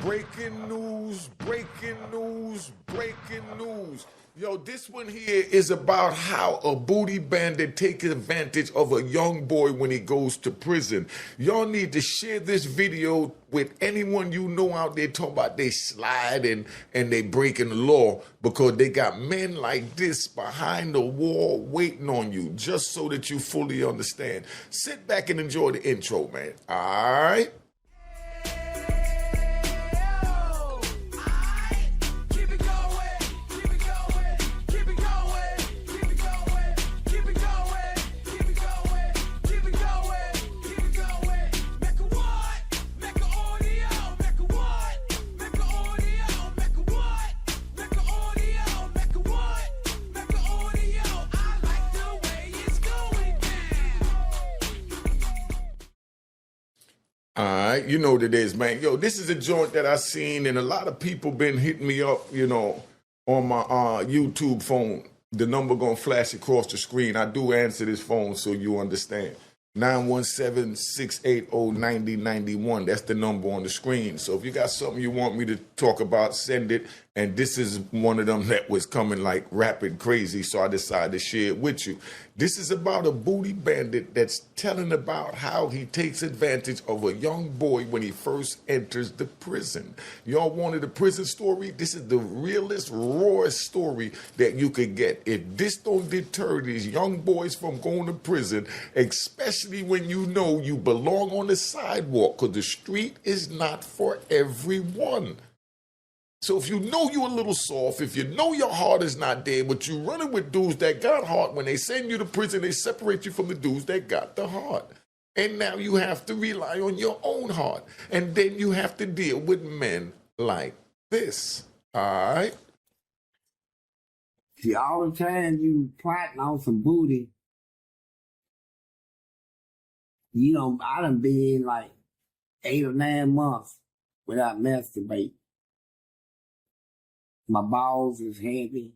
Breaking news, breaking news, breaking news. Yo, this one here is about how a booty bandit takes advantage of a young boy when he goes to prison. Y'all need to share this video with anyone you know out there talking about they slide and they breaking the law, because they got men like this behind the wall waiting on you, just so that you fully understand. Sit back and enjoy the intro, man. All right? All right, you know what it is, man. Yo, this is a joint that I seen, and a lot of people been hitting me up, on my YouTube phone. The number gonna flash across the screen. I do answer this phone so you understand. 917-680-9091. That's the number on the screen. So if you got something you want me to talk about, send it. And this is one of them that was coming like rapid crazy, so I decided to share it with you. This is about a booty bandit that's telling about how he takes advantage of a young boy when he first enters the prison. Y'all wanted a prison story? This is the realest, rawest story that you could get. If this don't deter these young boys from going to prison, especially when you know you belong on the sidewalk, because the street is not for everyone. So if you know you're a little soft, if you know your heart is not there, but you're running with dudes that got heart, when they send you to prison, they separate you from the dudes that got the heart. And now you have to rely on your own heart. And then you have to deal with men like this. All right? See, all the time you plotting on some booty, I done been like 8 or 9 months without masturbating. My balls is heavy.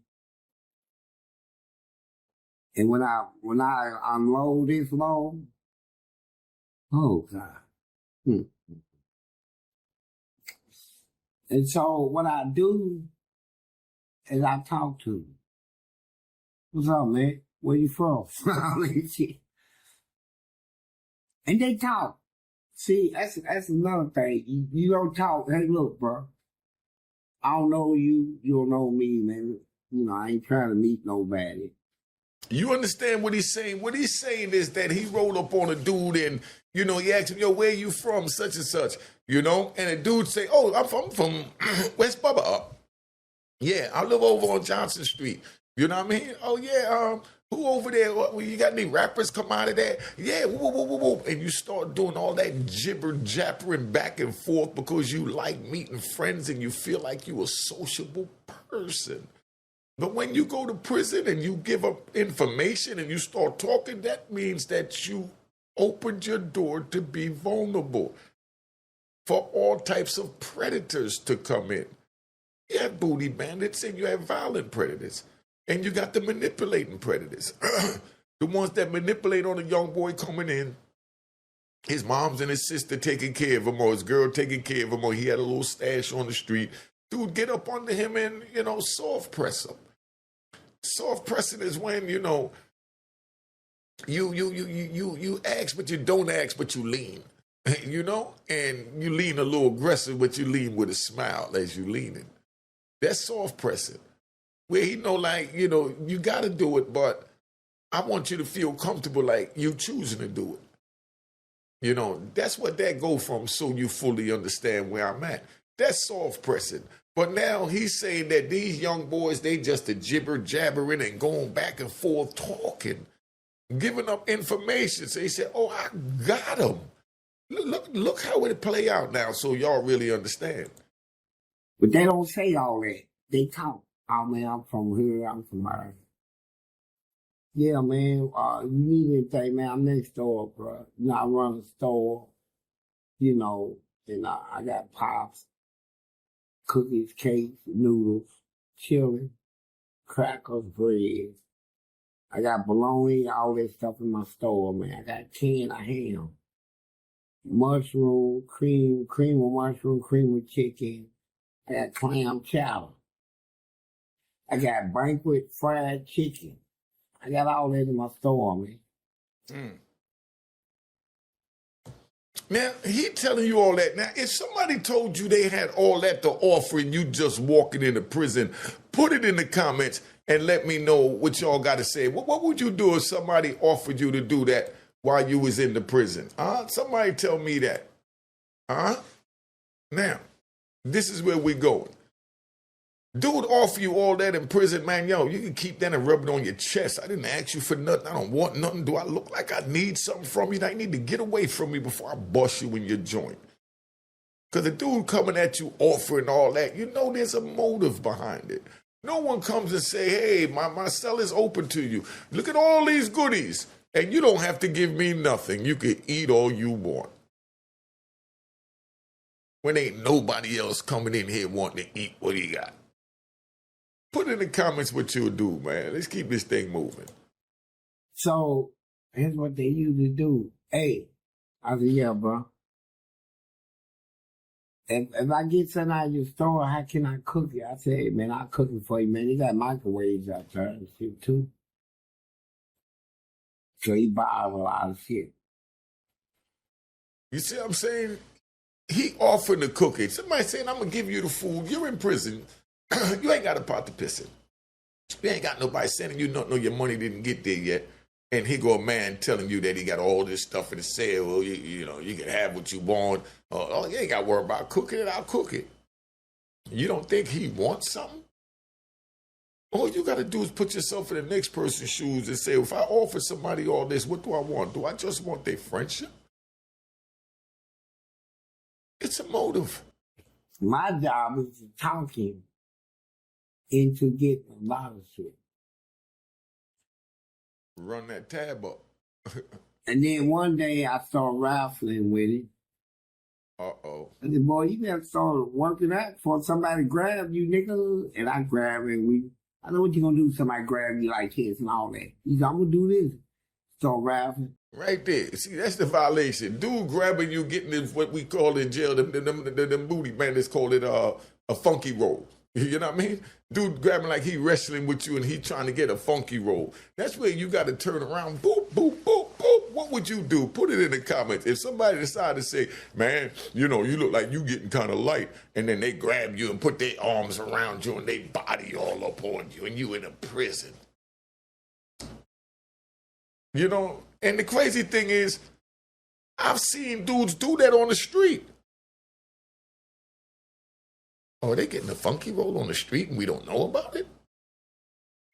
And when I unload this load, oh God. And so what I do is I talk to them. What's up, man? Where you from? And they talk. See, that's another thing. You don't talk. Hey, look, bro. I don't know you. You don't know me, man. I ain't trying to meet nobody. You understand what he's saying? What he's saying is that he rolled up on a dude and, he asked him, yo, where you from, such and such, and the dude say, oh, I'm from West Bubba. Yeah, I live over on Johnson Street. You know what I mean? Oh, yeah, who over there? You got any rappers come out of there? Yeah, whoop, whoop, whoop, whoop. And you start doing all that jibber-jabbering back and forth because you like meeting friends and you feel like you're a sociable person. But when you go to prison and you give up information and you start talking, that means that you opened your door to be vulnerable for all types of predators to come in. You have booty bandits and you have violent predators. And you got the manipulating predators. The ones that manipulate on a young boy coming in. His mom's and his sister taking care of him, or his girl taking care of him, or he had a little stash on the street. Dude, get up under him and, soft press him. Soft pressing is when, you ask, but you don't ask, but you lean. And you lean a little aggressive, but you lean with a smile as you leaning. That's soft pressing. Where he know, like, you got to do it, but I want you to feel comfortable like you choosing to do it. That's what that go from, so you fully understand where I'm at. That's soft pressing. But now he's saying that these young boys, they just a jibber jabbering and going back and forth talking, giving up information. So he said, oh, I got him. Look how it play out now, so y'all really understand. But they don't say all that. They talk. Oh, man, I'm from here. I'm from there. Yeah, man, you need anything, man, I'm next door, bro. I run a store, and I got pops, cookies, cakes, noodles, chili, crackers, bread. I got bologna, all that stuff in my store, man. I got a can of ham. mushroom, cream of mushroom, cream of chicken. I got clam chowder. I got banquet fried chicken. I got all that in my store, man. Now, he telling you all that. Now, if somebody told you they had all that to offer and you just walking into prison, put it in the comments and let me know what y'all got to say. What would you do if somebody offered you to do that while you was in the prison? Somebody tell me that. Now, this is where we going. Dude offer you all that in prison, man. Yo, you can keep that and rub it on your chest. I didn't ask you for nothing. I don't want nothing. Do I look like I need something from you? I need to get away from me before I bust you in your joint. Because the dude coming at you offering all that, you know there's a motive behind it. No one comes and say, hey, my cell is open to you. Look at all these goodies. And you don't have to give me nothing. You can eat all you want. When ain't nobody else coming in here wanting to eat what he got. Put in the comments what you'll do, man. Let's keep this thing moving. So, here's what they usually do. Hey, I said, yeah, bro. If I get something out of your store, how can I cook it? I said, hey, man, I'll cook it for you, man. They got microwaves out there and shit, too. So he buys a lot of shit. You see what I'm saying? He offered to cook it. Somebody saying, I'm going to give you the food. You're in prison. You ain't got a pot to piss in. You ain't got nobody sending you nothing, or your money didn't get there yet. And here go a man telling you that he got all this stuff in the sale. Well, you know, you can have what you want. Oh, you ain't got to worry about cooking it. I'll cook it. You don't think he wants something? All you got to do is put yourself in the next person's shoes and say, if I offer somebody all this, what do I want? Do I just want their friendship? It's a motive. My job is to talk him into getting a lot of shit. Run that tab up. And then one day I started raffling with him. Uh-oh. I said, boy, you gotta start working out before somebody grab you, nigga. And I grab it and I know what you're gonna do if somebody grab you like this and all that. He said, I'm gonna do this. Start raffling. Right there. See, that's the violation. Dude grabbing you, getting this, what we call in jail, them booty bandits call it a funky roll. You know what I mean? Dude grabbing like he wrestling with you and he trying to get a funky roll. That's where you got to turn around. Boop, boop, boop, boop. What would you do? Put it in the comments. If somebody decided to say, man, you know, you look like you getting kind of light, and then they grab you and put their arms around you and they body all up on you and you in a prison. You know, and the crazy thing is, I've seen dudes do that on the street. Oh, they getting a funky roll on the street and we don't know about it?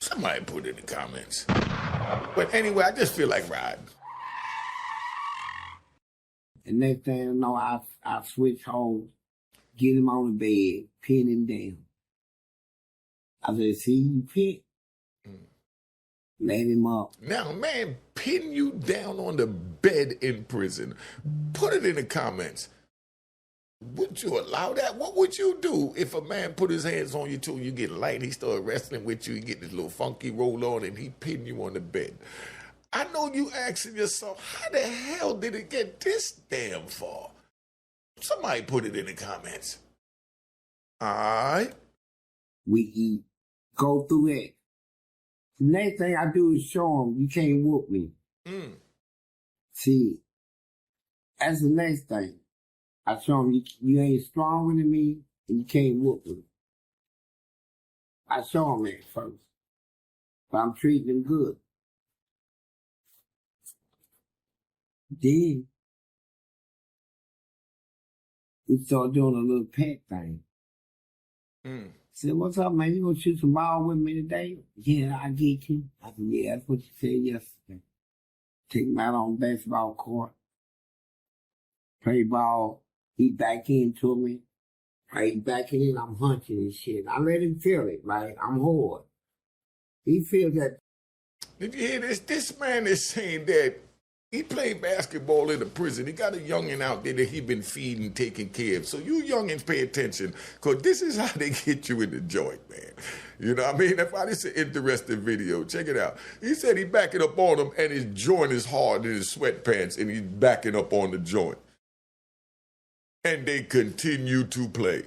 Somebody put it in the comments. But anyway, I just feel like riding. And next thing I know, I switch holes, get him on the bed, pin him down. I said, see, you pin. Let him up. Now, man, pin you down on the bed in prison. Put it in the comments. Would you allow that? What would you do if a man put his hands on you till you get light, he start wrestling with you, you get this little funky roll on, and he pin you on the bed? I know you asking yourself, how the hell did it get this damn far? Somebody put it in the comments. All right? We go through it. The next thing I do is show him, you can't whoop me. See, that's the next thing. I show him, you ain't stronger than me, and you can't whoop me. I show him that first. But I'm treating him good. Then, we start doing a little pet thing. Said, what's up, man? You gonna shoot some ball with me today? Yeah, I get you. I said, yeah, that's what you said yesterday. Take him out on the basketball court. Play ball. He back into me. Right back in, I'm hunching and shit. I let him feel it, right? I'm hard. He feels that. Did you hear this? This man is saying that he played basketball in the prison. He got a youngin' out there that he been feeding, taking care of. So you youngins pay attention, because this is how they get you in the joint, man. You know what I mean? That's why this is an interesting video. Check it out. He said he backing up on him, and his joint is hard in his sweatpants, and he's backing up on the joint. And they continue to play.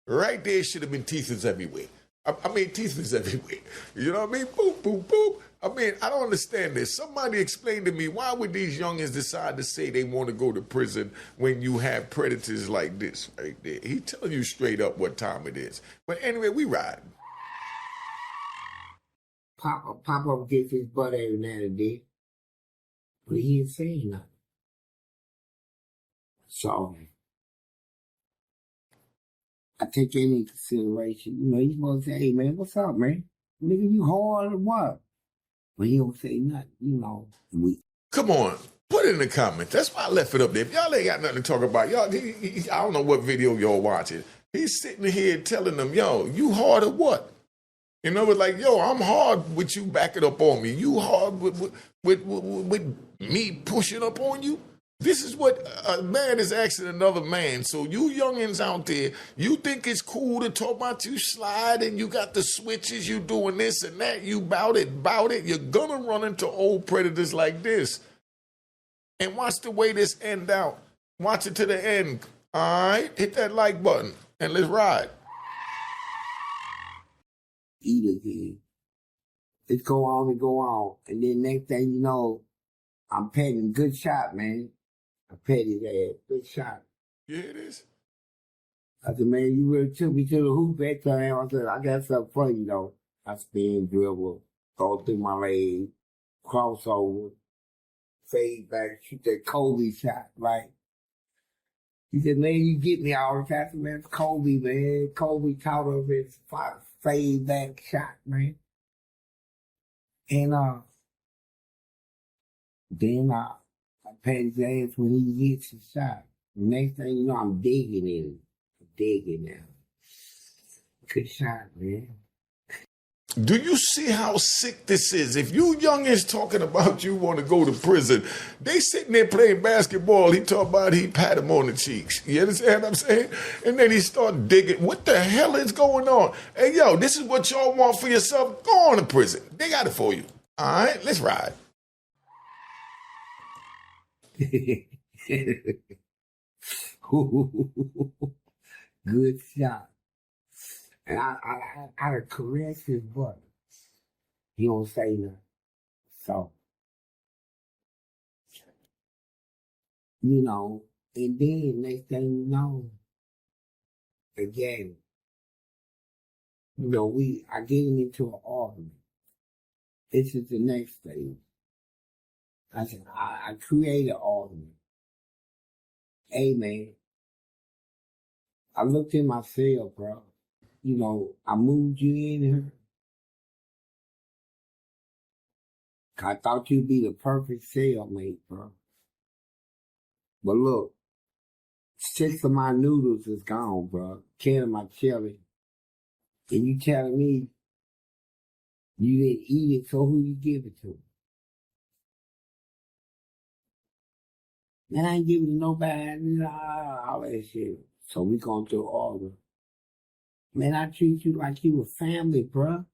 Right there should have been teethers everywhere. I mean, teethers everywhere. You know what I mean? Boop, boop, boop. I mean, I don't understand this. Somebody explain to me, why would these youngins decide to say they want to go to prison when you have predators like this right there? He telling you straight up what time it is. But anyway, we ride. Pop up gets his butt every now and then. But he ain't saying nothing. So, I take that into consideration. You know, he's supposed to say, hey, man, what's up, man? Nigga, you hard or what? But he don't say nothing, you know. Come on, put it in the comments. That's why I left it up there. If y'all ain't got nothing to talk about, y'all, I don't know what video y'all watching. He's sitting here telling them, yo, you hard or what? You know, it's like, yo, I'm hard with you backing up on me. You hard with me pushing up on you? This is what a man is asking another man. So you youngins out there, you think it's cool to talk about you sliding, you got the switches, you doing this and that, you bout it. You're gonna run into old predators like this. And watch the way this end out. Watch it to the end. All right, hit that like button and let's ride. Eat again. It's go on and go on. And then next thing you know, I'm petting. Good shot, man. I petted his ass. Good shot. Yeah, it is. I said, man, you really took me to the hoop that time. I said, I got something for you, though. I spin, dribble, go through my leg, crossover, fade back, shoot that Kobe shot, right? He said, man, you get me all the time. I said, man, it's Kobe, man. Kobe taught us his fade back shot, man. And then I pat his ass when he hits his shot. The next thing you know, I'm digging in him. Digging now. Good shot, man. Do you see how sick this is? If you youngins talking about you want to go to prison, they sitting there playing basketball. He talk about he pat him on the cheeks. You understand what I'm saying? And then he start digging. What the hell is going on? Hey, yo, this is what y'all want for yourself? Go on to prison. They got it for you. All right, let's ride. Good shot. And I caress his butt. He don't say nothing. So, you know, and then next thing you know, again, you know, I get him into an argument. This is the next thing. I said, I created an argument. Hey, man, I looked in my cell, bro. You know, I moved you in here. I thought you'd be the perfect cellmate, bro. But look, 6 of my noodles is gone, bro. 10 of my chili. And you telling me you didn't eat it, so who you give it to? Man, I ain't giving it to nobody, all that shit. So we going through order. Man, I treat you like you were family, bruh.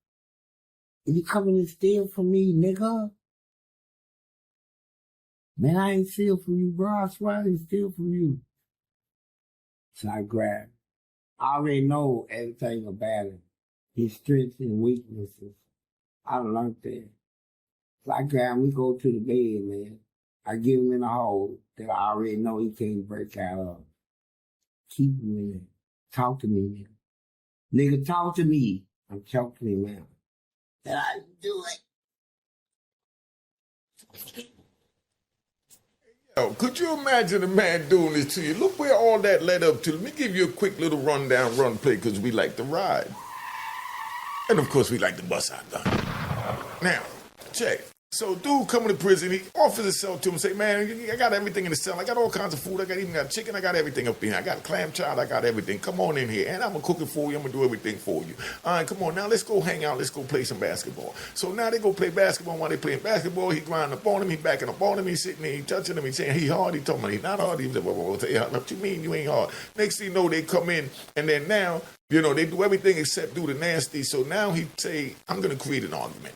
And you coming and steal from me, nigga? Man, I ain't steal from you, bro. I swear I didn't steal from you. So I grabbed. I already know everything about him. His strengths and weaknesses. I learned that. So I grab him, we go to the bed, man. I give him in a hole that I already know he can't break out of. Keep him in there. Talk to me, man. Nigga, talk to me. I'm choking him out. And I do it. Yo, could you imagine a man doing this to you? Look where all that led up to. Let me give you a quick little run play, because we like to ride. And of course, we like to bust our gun. Now, check. So dude coming to prison, he offers himself to him, say, man, I got everything in the cell. I got all kinds of food. I even got chicken. I got everything up in here. I got clam chowder. I got everything. Come on in here. And I'm going to cook it for you. I'm going to do everything for you. All right, come on. Now let's go hang out. Let's go play some basketball. So now they go play basketball. While they playing basketball, he grinding up on him. He backing up on him. He's sitting there. He touching him. He's saying he hard. He told me he's not hard. He's like, what you mean you ain't hard? Next thing you know, they come in. And then now, you know, they do everything except do the nasty. So now he say, I'm going to create an argument.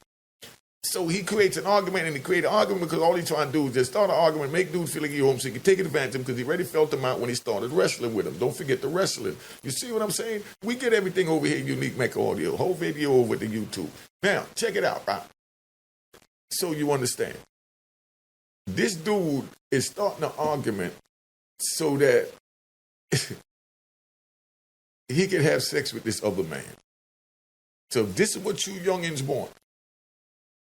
So he creates an argument, and he created an argument because all he's trying to do is just start an argument, make dudes feel like he owes him, so he can take advantage of him because he already felt him out when he started wrestling with him. Don't forget the wrestling. You see what I'm saying? We get everything over here, Unique Mecca Audio. Whole video over to YouTube. Now, check it out, right? So you understand. This dude is starting an argument so that he can have sex with this other man. So this is what you youngins want.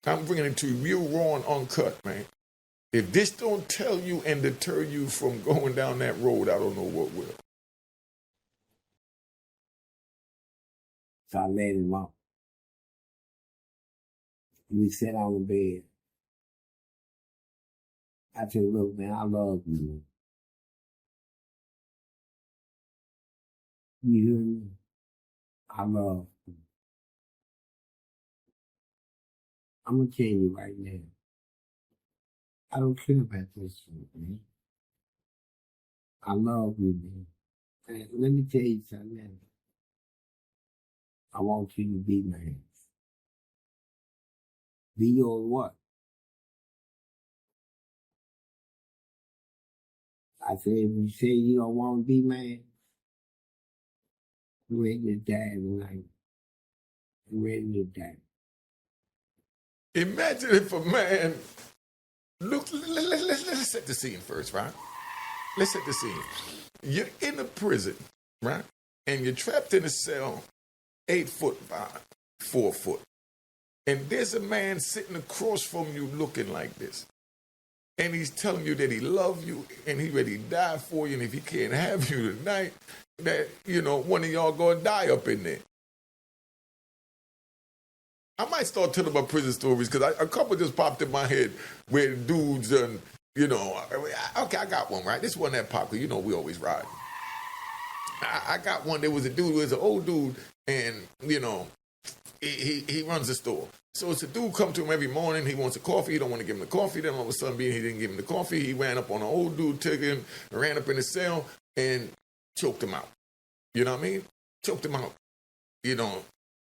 I'm bringing it to you real raw and uncut, man. If this don't tell you and deter you from going down that road, I don't know what will. So I let him up. We sat on the bed. I said, look, man, I love you. You hear me? I love you. I'm going to tell you right now. I don't care about this shit, man. I love you, man. And let me tell you something, man. I want you to be man. Be your what? I said, if you say you don't want to be man, you're ready to die tonight. You're ready to die. Imagine if a man, look, let's set the scene first, right? Let's set the scene. You're in a prison, right? And you're trapped in a cell 8 foot by 4 foot. And there's a man sitting across from you looking like this. And he's telling you that he loves you and he's ready to die for you. And if he can't have you tonight, that, you know, one of y'all gonna die up in there. I might start telling my prison stories because a couple just popped in my head where dudes and, you know, okay, I got one, right? This one that popped because, you know, we always ride. I got one. There was a dude who was an old dude and, you know, he runs a store. So it's a dude come to him every morning. He wants a coffee. He don't want to give him the coffee. Then all of a sudden, being he didn't give him the coffee, he ran up on an old dude, took him, ran up in the cell, and choked him out. You know what I mean? Choked him out, you know,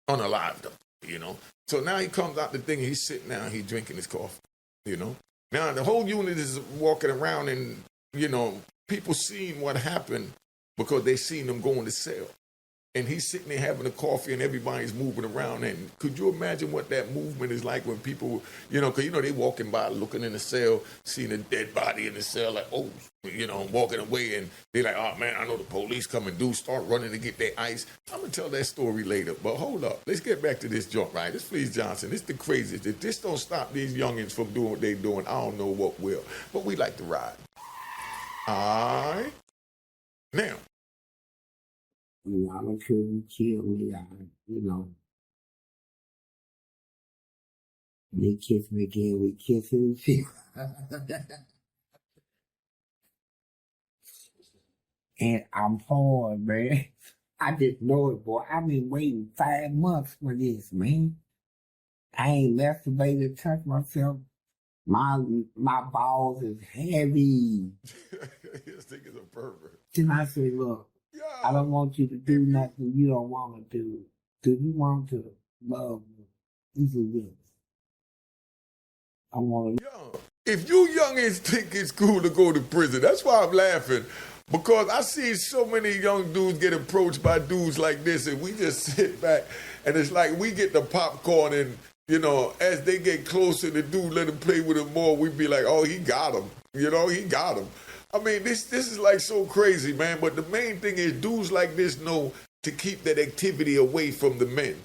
unalived him, you know. So now he comes out the thing, and he's sitting down, he's drinking his coffee, you know. Now the whole unit is walking around and, you know, people seeing what happened because they seen him go in the cell. And he's sitting there having a coffee and everybody's moving around. And could you imagine what that movement is like when people, you know, because, you know, they walking by looking in the cell, seeing a dead body in the cell, like, oh, you know, walking away. And they're like, oh, man, I know the police come and start running to get their ice. I'm going to tell that story later. But hold up. Let's get back to this joint, right? This Fleece Johnson. This the craziest. If this don't stop these youngins from doing what they're doing, I don't know what will. But we like to ride. All right. Now. You know, I don't care if you kill me, you know. They kiss me again, we kiss and shit. And I'm hard, man. I just know it, boy. I've been waiting 5 months for this, man. I ain't masturbated, touched myself. My balls is heavy. This thing is a pervert. Then I say, look. I don't want you to do nothing you don't want to do. Do you want to love me? You can do it. I want to. Yo, if you youngins think it's cool to go to prison, that's why I'm laughing. Because I see so many young dudes get approached by dudes like this, and we just sit back, and it's like we get the popcorn, and, you know, as they get closer, the dude let him play with him more, we be like, oh, he got him. You know, he got him. I mean, this is like so crazy, man. But the main thing is dudes like this know to keep that activity away from the men.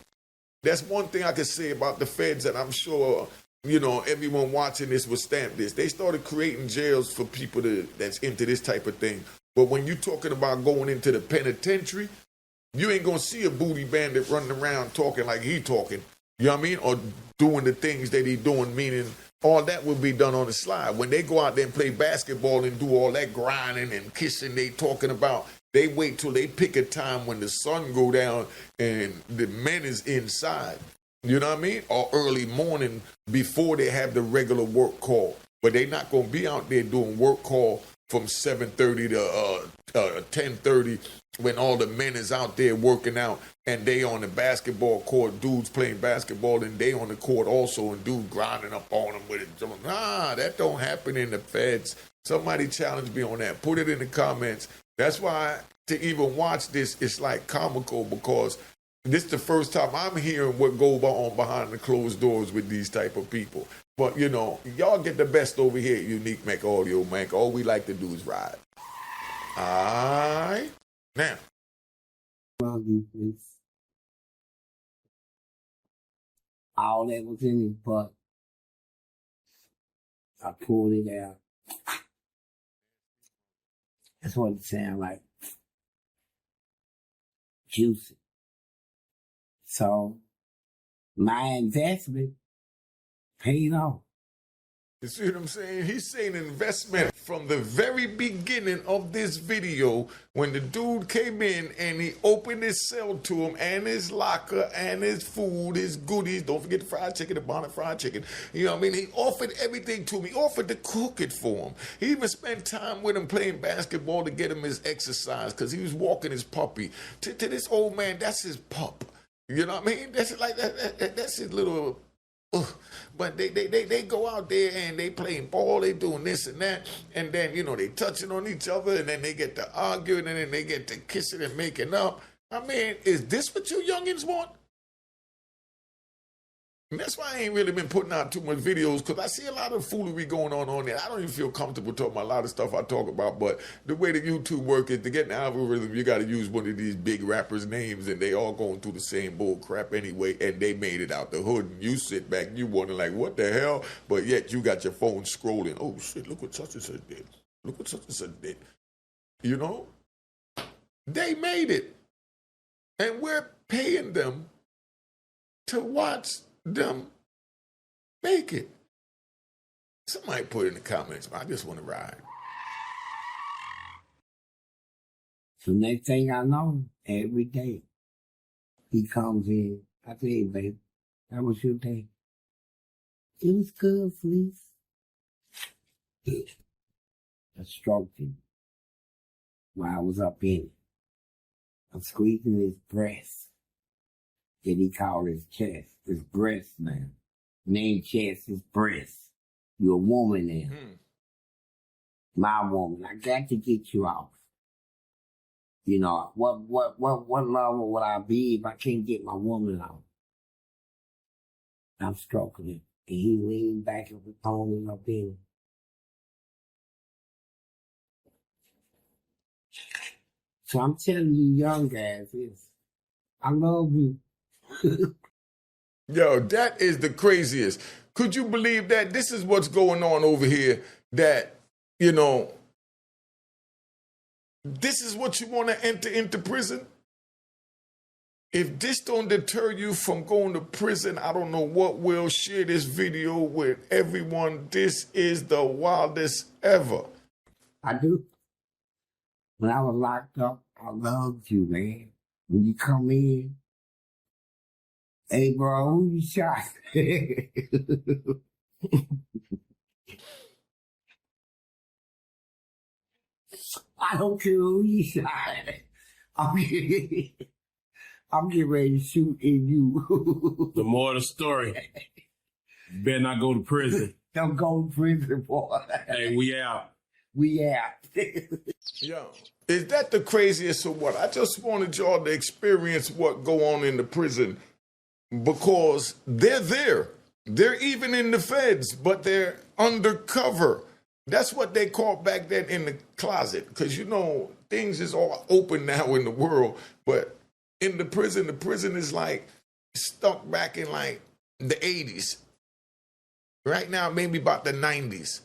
That's one thing I can say about the feds, and I'm sure, you know, everyone watching this will stamp this. They started creating jails for people that's into this type of thing. But when you're talking about going into the penitentiary, you ain't going to see a booty bandit running around talking like he talking, you know what I mean? Or doing the things that he doing, meaning all that will be done on the slide. When they go out there and play basketball and do all that grinding and kissing they talking about, they wait till they pick a time when the sun go down and the men is inside. You know what I mean? Or early morning before they have the regular work call. But they're not going to be out there doing work call from 7:30 to 10:30 when all the men is out there working out and they on the basketball court, dudes playing basketball, and they on the court also, and dudes grinding up on them with it. Nah, that don't happen in the feds. Somebody challenge me on that. Put it in the comments. That's why to even watch this, it's like comical, because this is the first time I'm hearing what goes on behind the closed doors with these type of people. But, you know, y'all get the best over here at Unique Mecca Audio, man. All we like to do is ride. All right. Now. All that was in his butt. I pulled it out. That's what it sounds like. Juicy. So, my investment paid off. You see what I'm saying? He's saying investment from the very beginning of this video, when the dude came in and he opened his cell to him and his locker and his food, his goodies. Don't forget the fried chicken, the bonnet fried chicken. You know what I mean? He offered everything to him. He offered to cook it for him. He even spent time with him playing basketball to get him his exercise, because he was walking his puppy. To this old man, that's his pup. You know what I mean? That's like that's his little... But they go out there and they playing ball, they doing this and that, and then, you know, they touching on each other, and then they get to arguing, and then they get to kissing and making up. I mean, is this what you youngins want? And that's why I ain't really been putting out too much videos, because I see a lot of foolery going on there. I don't even feel comfortable talking about a lot of stuff I talk about, but the way that YouTube work is, to get an algorithm, you got to use one of these big rappers' names, and they all going through the same bull crap anyway, and they made it out the hood, and you sit back and you wonder, like, what the hell? But yet you got your phone scrolling. Oh, shit, look what such and such did. Look what such and such did. You know? They made it. And we're paying them to watch them make it. Somebody put in the comments, I just want to ride. So next thing I know, every day, he comes in. I say, hey, babe, how was your day? It was good, Fleece. I stroked him while I was up in it. I'm squeezing his breast. That he called his chest. His breast, man. Name chest, his breast. You're a woman now. My woman. I got to get you off. You know, what lover would I be if I can't get my woman off? I'm stroking him. And he leaned back and was pulling up in. So I'm telling you young guys this. I love you. Yo, that is the craziest. Could you believe that? This is what's going on over here, that, you know, this is what you want to enter into prison? If this don't deter you from going to prison, I don't know what will. Share this video with everyone. This is the wildest ever. I do. When I was locked up, I loved you, man. When you come in, hey, bro, who you shot? I don't care who you shot. I'm getting ready to shoot in you. The more the story. You better not go to prison. Don't go to prison, boy. Hey, we out. We out. Yo, is that the craziest or what? I just wanted y'all to experience what go on in the prison, because they're there. They're even in the feds, but they're undercover. That's what they called back then in the closet, because, you know, things is all open now in the world, but in the prison is like stuck back in like the 80s. Right now, maybe about the 90s,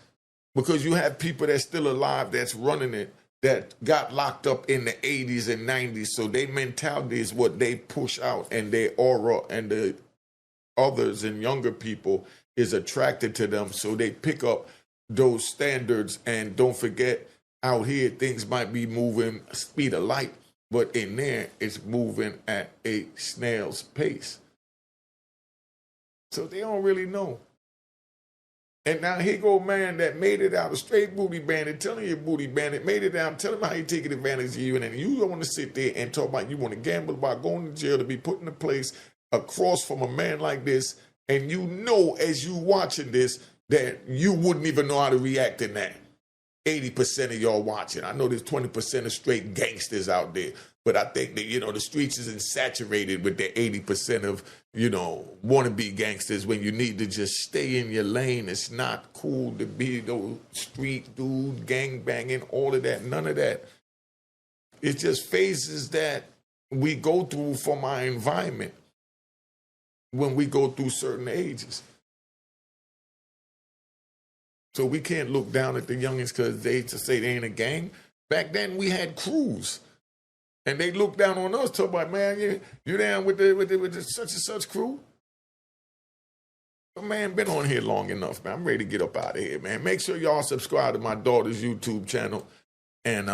because you have people that's still alive that's running it, that got locked up in the 80s and 90s. So their mentality is what they push out, and their aura and the others and younger people is attracted to them. So they pick up those standards. And don't forget, out here, things might be moving speed of light, but in there, it's moving at a snail's pace. So they don't really know. And now here go a man that made it out, a straight booty bandit, telling you booty bandit, made it out, tell him how he taking advantage of you, and then you don't want to sit there and talk about you want to gamble about going to jail to be put in a place across from a man like this, and you know as you watching this that you wouldn't even know how to react in that. 80% of y'all watching. I know there's 20% of straight gangsters out there, but I think that, the streets is saturated with the 80% of, wannabe gangsters when you need to just stay in your lane. It's not cool to be those street dude, gang banging, all of that, none of that. It's just phases that we go through from our environment when we go through certain ages. So we can't look down at the youngins because they just say they ain't a gang. Back then we had crews, and they look down on us, talk about, man, you down with the such and such crew? But man, been on here long enough, man. I'm ready to get up out of here, man. Make sure y'all subscribe to my daughter's YouTube channel and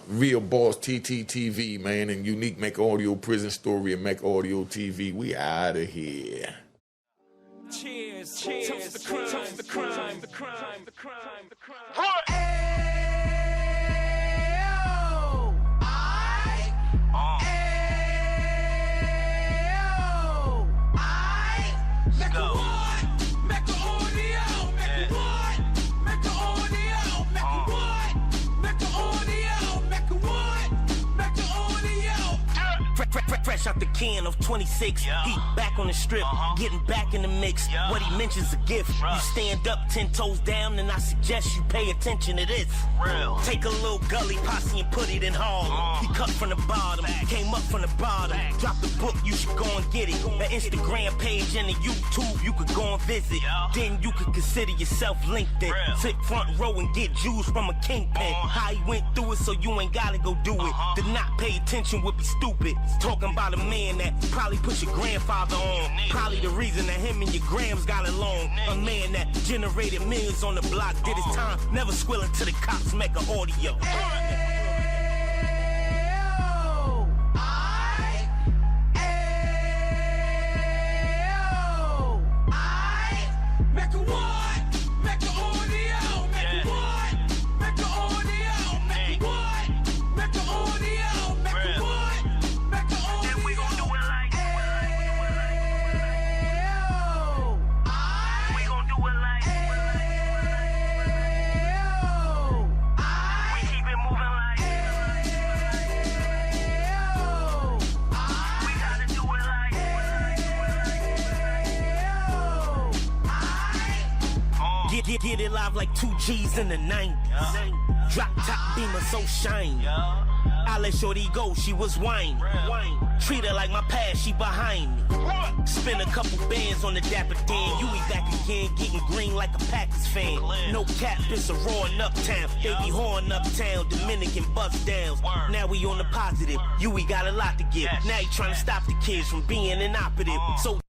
Real Boss TTTV, man, and Unique Make Audio Prison Story and Make Audio TV. We out of here. Cheers, cheers, toast the crime, toast the crime, the crime, the crime, the crime. Fresh out the can of 26, he back on the strip, getting back in the mix. What he mentions a gift. You stand up 10 toes down, and I suggest you pay attention to this. Take a little gully posse and put it in Harlem. He cut from the bottom, came up from the bottom. Drop the book, you should go and get it. The Instagram page and the YouTube, you could go and visit. Then you could consider yourself LinkedIn. Sit front row and get Jews from a kingpin. How he went through it, so you ain't gotta go do it. To not pay attention would be stupid. Talking about a man that probably put your grandfather on. Probably the reason that him and your grams got along. A man that generated millions on the block, did his time, never squilling to the cops, make an audio. Get it live like 2 G's in the 90s. Drop top beamer so shiny. I let shorty go, she was whining. Treat her like my past, she behind me. Spend a couple bands on the Dapper Dan. You be back again, getting green like a Packers fan. No cap, it's a roaring uptown. They be whoring uptown, Dominican bust downs. Now we on the positive, we got a lot to give. Now you trying to stop the kids from being inoperative. So